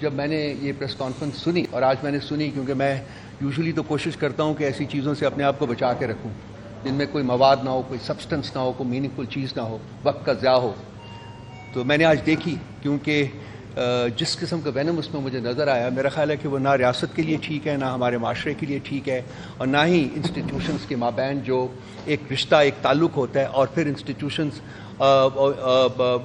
جب میں نے یہ پریس کانفرنس سنی، اور آج میں نے سنی کیونکہ میں یوزلی تو کوشش کرتا ہوں کہ ایسی چیزوں سے اپنے آپ کو بچا کے رکھوں جن میں کوئی مواد نہ ہو، کوئی سبسٹنس نہ ہو، کوئی میننگ فل چیز نہ ہو، وقت کا ضیاع ہو، تو میں نے آج دیکھی کیونکہ جس قسم کا وینم اس میں مجھے نظر آیا، میرا خیال ہے کہ وہ نہ ریاست کے لیے ٹھیک ہے، نہ ہمارے معاشرے کے لیے ٹھیک ہے، اور نہ ہی انسٹیٹیوشنز کے مابین جو ایک رشتہ، ایک تعلق ہوتا ہے، اور پھر انسٹیٹیوشنز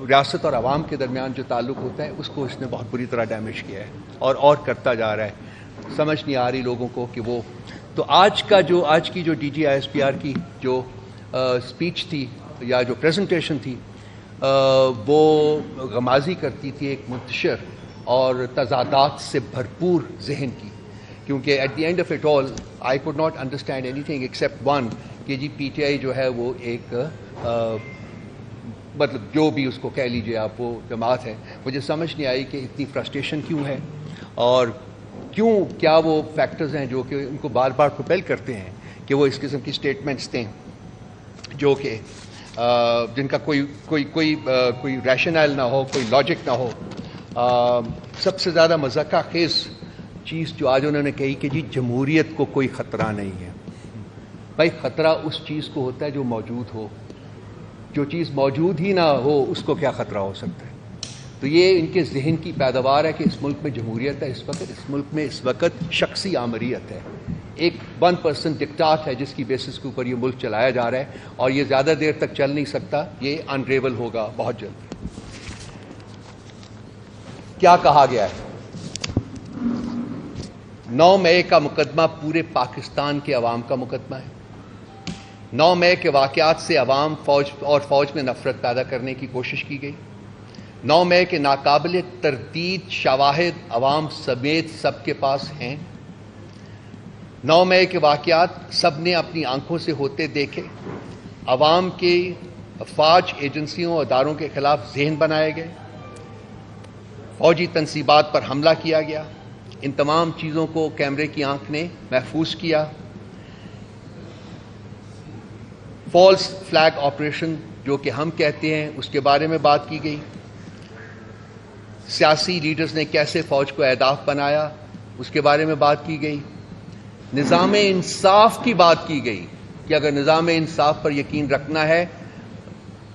ریاست اور عوام کے درمیان جو تعلق ہوتا ہے اس کو اس نے بہت بری طرح ڈیمیج کیا ہے اور کرتا جا رہا ہے۔ سمجھ نہیں آ رہی لوگوں کو کہ وہ تو آج کی جو D G I S P R کی جو اسپیچ تھی یا جو پریزنٹیشن تھی وہ غمازی کرتی تھی ایک منتشر اور تضادات سے بھرپور ذہن کی، کیونکہ at the end of it all I could not understand anything except one کہ جی پی ٹی آئی جو ہے وہ ایک مطلب جو بھی اس کو کہہ لیجیے آپ، وہ جماعت ہے۔ مجھے سمجھ نہیں آئی کہ اتنی فرسٹریشن کیوں ہے اور کیا وہ فیکٹرز ہیں جو کہ ان کو بار بار پروپیل کرتے ہیں کہ وہ اس قسم کی سٹیٹمنٹس دیں جو کہ جن کا کوئی ریشنل نہ ہو، کوئی لاجک نہ ہو۔ سب سے زیادہ مذاقہ خیز چیز جو آج انہوں نے کہی کہ جی جمہوریت کو کوئی خطرہ نہیں ہے۔ بھائی خطرہ اس چیز کو ہوتا ہے جو موجود ہو، جو چیز موجود ہی نہ ہو اس کو کیا خطرہ ہو سکتا ہے؟ تو یہ ان کے ذہن کی پیداوار ہے کہ اس ملک میں جمہوریت ہے، اس ملک میں اس وقت شخصی آمریت ہے، ایک 1% ڈکٹات ہے جس کی بیسس کے اوپر یہ ملک چلایا جا رہا ہے، اور یہ زیادہ دیر تک چل نہیں سکتا، یہ انریول ہوگا بہت جلد۔ کیا کہا گیا ہے؟ 9 مئی کا مقدمہ پورے پاکستان کے عوام کا مقدمہ ہے۔ 9 مئی کے واقعات سے عوام فوج میں نفرت پیدا کرنے کی کوشش کی گئی۔ 9 مئی کے ناقابل تردید شواہد عوام سمیت سب کے پاس ہیں۔ 9 مئی کے واقعات سب نے اپنی آنکھوں سے ہوتے دیکھے۔ عوام کے افواج، ایجنسیوں اور اداروں کے خلاف ذہن بنائے گئے، فوجی تنصیبات پر حملہ کیا گیا۔ ان تمام چیزوں کو کیمرے کی آنکھ نے محفوظ کیا۔ فالس فلیگ آپریشن جو کہ ہم کہتے ہیں اس کے بارے میں بات کی گئی۔ سیاسی لیڈرز نے کیسے فوج کو اہداف بنایا اس کے بارے میں بات کی گئی۔ نظام انصاف کی بات کی گئی کہ اگر نظام انصاف پر یقین رکھنا ہے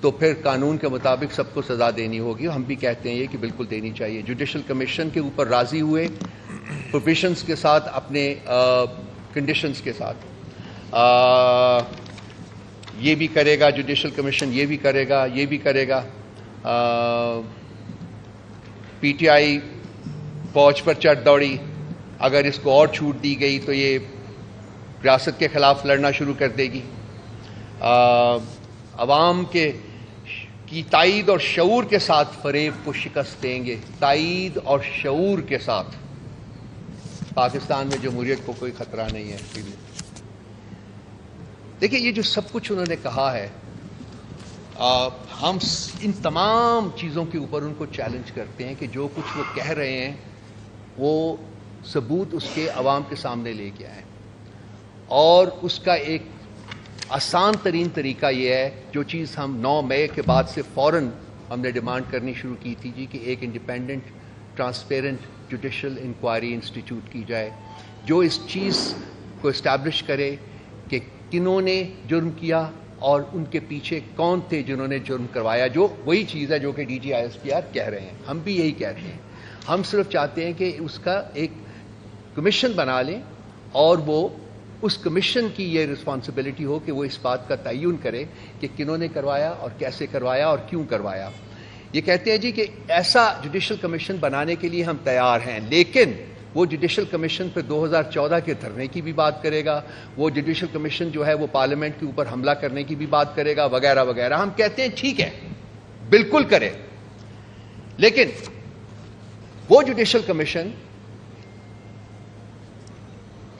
تو پھر قانون کے مطابق سب کو سزا دینی ہوگی، ہم بھی کہتے ہیں یہ کہ بالکل دینی چاہیے۔ جوڈیشل کمیشن کے اوپر راضی ہوئے، پروویژنز کے ساتھ، اپنے کنڈیشنز کے ساتھ۔ یہ بھی کرے گا جوڈیشل کمیشن، یہ بھی کرے گا، یہ بھی کرے گا۔ پی ٹی آئی فوج پر چڑھ دوڑی، اگر اس کو اور چھوٹ دی گئی تو یہ ریاست کے خلاف لڑنا شروع کر دے گی۔ عوام کی تائید اور شعور کے ساتھ فریب کو شکست دیں گے۔ تائید اور شعور کے ساتھ پاکستان میں جمہوریت کو کوئی خطرہ نہیں ہے۔ دیکھیں یہ جو سب کچھ انہوں نے کہا ہے، ہم ان تمام چیزوں کے اوپر ان کو چیلنج کرتے ہیں کہ جو کچھ وہ کہہ رہے ہیں وہ ثبوت اس کے عوام کے سامنے لے کے آئیں، اور اس کا ایک آسان ترین طریقہ یہ ہے، جو چیز ہم 9 مئی کے بعد سے فوراً ہم نے ڈیمانڈ کرنی شروع کی تھی جی کہ ایک independent transparent judicial inquiry institute کی جائے جو اس چیز کو اسٹیبلش کرے کہ کنہوں نے جرم کیا اور ان کے پیچھے کون تھے جنہوں نے جرم کروایا، جو وہی چیز ہے جو کہ D G I S P R کہہ رہے ہیں۔ ہم بھی یہی کہتے ہیں، ہم صرف چاہتے ہیں کہ اس کا ایک کمیشن بنا لیں اور وہ اس کمیشن کی یہ رسپانسبلٹی ہو کہ وہ اس بات کا تعین کرے کہ کنہوں نے کروایا اور کیسے کروایا اور کیوں کروایا۔ یہ کہتے ہیں جی کہ ایسا جوڈیشل کمیشن بنانے کے لیے ہم تیار ہیں، لیکن وہ جوڈیشل کمیشن پہ 2014 کے دھرنے کی بھی بات کرے گا، وہ جوڈیشل کمیشن جو ہے وہ پارلیمنٹ کے اوپر حملہ کرنے کی بھی بات کرے گا، وغیرہ وغیرہ۔ ہم کہتے ہیں ٹھیک ہے، بالکل کرے، لیکن وہ جوڈیشل کمیشن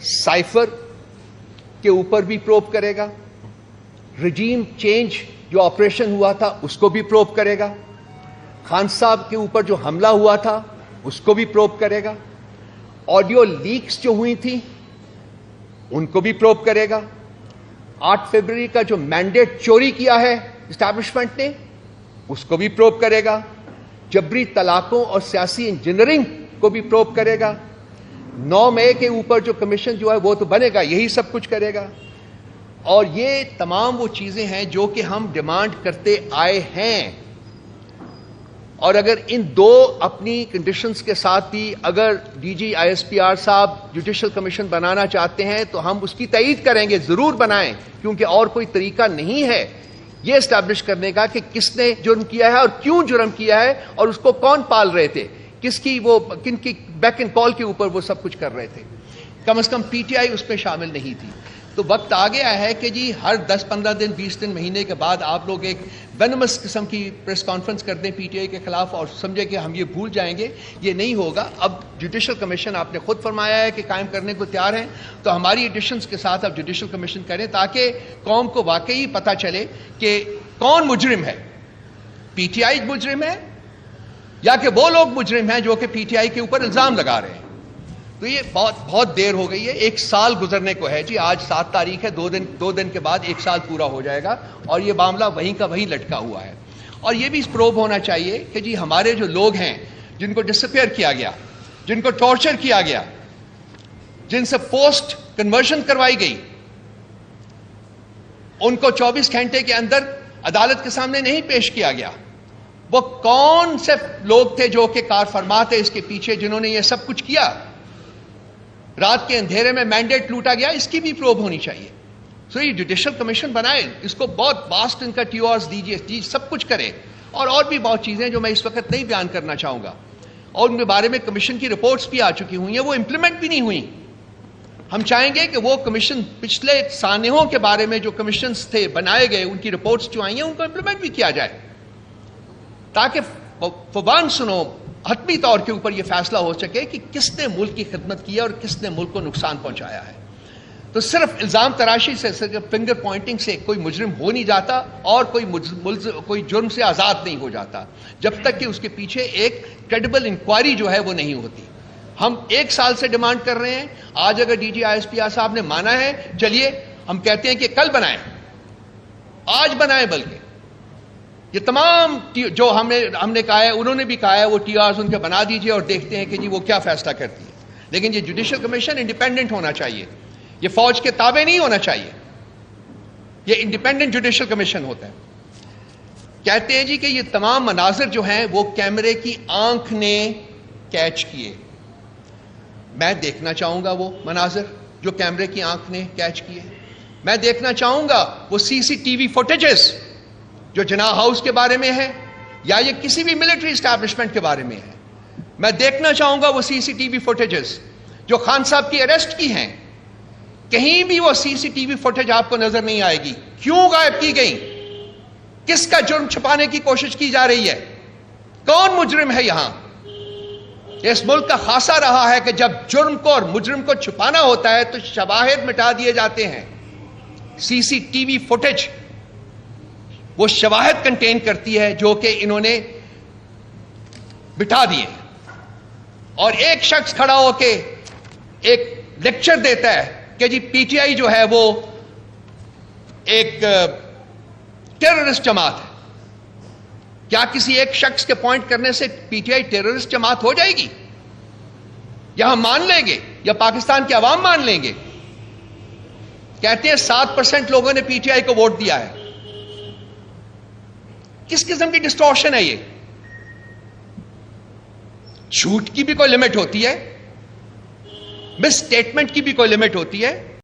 سائفر کے اوپر بھی پروب کرے گا، رجیم چینج جو آپریشن ہوا تھا اس کو بھی پروب کرے گا، خان صاحب کے اوپر جو حملہ ہوا تھا اس کو بھی پروب کرے گا، آڈیو لیکس جو ہوئی تھی ان کو بھی پروب کرے گا، 8 فروری کا جو مینڈیٹ چوری کیا ہے اسٹیبلشمنٹ نے اس کو بھی پروب کرے گا، جبری طلاقوں اور سیاسی انجینئرنگ کو بھی پروب کرے گا. 9 مئی کے اوپر جو کمیشن جو ہے وہ تو بنے گا, یہی سب کچھ کرے گا. اور یہ تمام وہ چیزیں ہیں جو کہ ہم ڈیمانڈ کرتے آئے ہیں. اور اگر ان 2 اپنی کنڈیشنز کے ساتھ بھی اگر D G I S P R صاحب جوڈیشل کمیشن بنانا چاہتے ہیں تو ہم اس کی تائید کریں گے, ضرور بنائیں, کیونکہ اور کوئی طریقہ نہیں ہے یہ اسٹیبلش کرنے کا کہ کس نے جرم کیا ہے اور کیوں جرم کیا ہے اور اس کو کون پال رہے تھے, کس کی وہ کن کی بیک اینڈ کال کے اوپر وہ سب کچھ کر رہے تھے. کم از کم پی ٹی آئی اس میں شامل نہیں تھی. تو وقت آ گیا ہے کہ جی ہر 10-15 دن 20 دن مہینے کے بعد آپ لوگ ایک وینمس قسم کی پریس کانفرنس کر دیں پی ٹی آئی کے خلاف اور سمجھے کہ ہم یہ بھول جائیں گے. یہ نہیں ہوگا. اب جوڈیشل کمیشن آپ نے خود فرمایا ہے کہ قائم کرنے کو تیار ہیں, تو ہماری ایڈیشنز کے ساتھ اب جوڈیشل کمیشن کریں تاکہ قوم کو واقعی پتہ چلے کہ کون مجرم ہے, پی ٹی آئی مجرم ہے یا کہ وہ لوگ مجرم ہیں جو کہ پی ٹی آئی کے اوپر الزام لگا رہے ہیں. تو یہ بہت دیر ہو گئی ہے, 1 سال گزرنے کو ہے جی. آج 7 تاریخ ہے, 2 دن کے بعد 1 سال پورا ہو جائے گا اور یہ معاملہ وہیں کا وہیں لٹکا ہوا ہے. اور یہ بھی پروب ہونا چاہیے کہ جی ہمارے جو لوگ ہیں جن کو ڈسپیئر کیا گیا, جن کو ٹارچر کیا گیا, جن سے پوسٹ کنورژن کروائی گئی, ان کو 24 گھنٹے کے اندر عدالت کے سامنے نہیں پیش کیا گیا. وہ کون سے لوگ تھے جو کہ کار فرما تھے اس کے پیچھے جنہوں نے یہ سب کچھ کیا؟ رات کے اندھیرے میں مینڈیٹ لوٹا گیا, اس کی بھی پروب ہونی چاہیے. سو یہ جوڈیشل کمیشن بنائے, اس کو بہت واسٹ ان کا ٹی آرز دیجیے, جی سب کچھ کرے. اور بھی بہت چیزیں جو میں اس وقت نہیں بیان کرنا چاہوں گا. اور ان کے بارے میں کمیشن کی رپورٹس بھی آ چکی ہوئی ہیں, وہ امپلیمنٹ بھی نہیں ہوئی. ہم چاہیں گے کہ وہ کمیشن پچھلے سانحوں کے بارے میں جو کمیشنز تھے بنائے گئے, ان کی رپورٹس جو آئی ہیں ان کو امپلیمنٹ بھی کیا جائے, تاکہ فوان سنو حتمی طور کے اوپر یہ فیصلہ ہو سکے کہ کس نے ملک کی خدمت کی ہے اور کس نے ملک کو نقصان پہنچایا ہے. تو صرف الزام تراشی سے, صرف فنگر پوائنٹنگ سے کوئی مجرم ہو نہیں جاتا اور کوئی جرم سے آزاد نہیں ہو جاتا جب تک کہ اس کے پیچھے ایک کریڈیبل انکوائری جو ہے وہ نہیں ہوتی. ہم 1 سال سے ڈیمانڈ کر رہے ہیں. آج اگر D G I S P R صاحب نے مانا ہے, چلیے ہم کہتے ہیں کہ کل بنائیں, آج بنائیں. بلکہ یہ تمام جو ہم نے کہا ہے, انہوں نے بھی کہا ہے, وہ ٹی آرز ان کے بنا دیجئے اور دیکھتے ہیں کہ جی وہ کیا فیصلہ کرتی ہے. لیکن یہ جوڈیشل کمیشن انڈیپینڈنٹ ہونا چاہیے, یہ فوج کے تابع نہیں ہونا چاہیے. یہ انڈیپینڈنٹ جوڈیشل کمیشن ہوتا ہے. کہتے ہیں جی کہ یہ تمام مناظر جو ہیں وہ کیمرے کی آنکھ نے کیچ کیے. میں دیکھنا چاہوں گا وہ مناظر جو کیمرے کی آنکھ نے کیچ کیے. میں دیکھنا چاہوں گا وہ سی سی ٹی وی فوٹیجز جو جناح ہاؤس کے بارے میں ہے یا یہ کسی بھی ملٹری اسٹیبلشمنٹ کے بارے میں ہے. میں دیکھنا چاہوں گا وہ سی سی ٹی وی فوٹیجز جو خان صاحب کی اریسٹ کی ہیں. کہیں بھی وہ سی سی ٹی وی فوٹیج آپ کو نظر نہیں آئے گی. کیوں غائب کی گئی؟ کس کا جرم چھپانے کی کوشش کی جا رہی ہے؟ کون مجرم ہے یہاں؟ اس ملک کا خاصہ رہا ہے کہ جب جرم کو اور مجرم کو چھپانا ہوتا ہے تو شواہد مٹا دیے جاتے ہیں. سی سی ٹی وی فوٹیج وہ شواہد کنٹین کرتی ہے جو کہ انہوں نے بٹھا دیے. اور ایک شخص کھڑا ہو کے ایک لیکچر دیتا ہے کہ جی پی ٹی آئی جو ہے وہ ایک ٹیررسٹ جماعت ہے. کیا کسی ایک شخص کے پوائنٹ کرنے سے پی ٹی آئی ٹیررسٹ جماعت ہو جائے گی؟ یا ہم مان لیں گے یا پاکستان کے عوام مان لیں گے؟ کہتے ہیں 7% لوگوں نے پی ٹی آئی کو ووٹ دیا ہے. کس قسم کی ڈسٹورشن ہے یہ؟ جھوٹ کی بھی کوئی لمٹ ہوتی ہے, مس اسٹیٹمنٹ کی بھی کوئی لمٹ ہوتی ہے.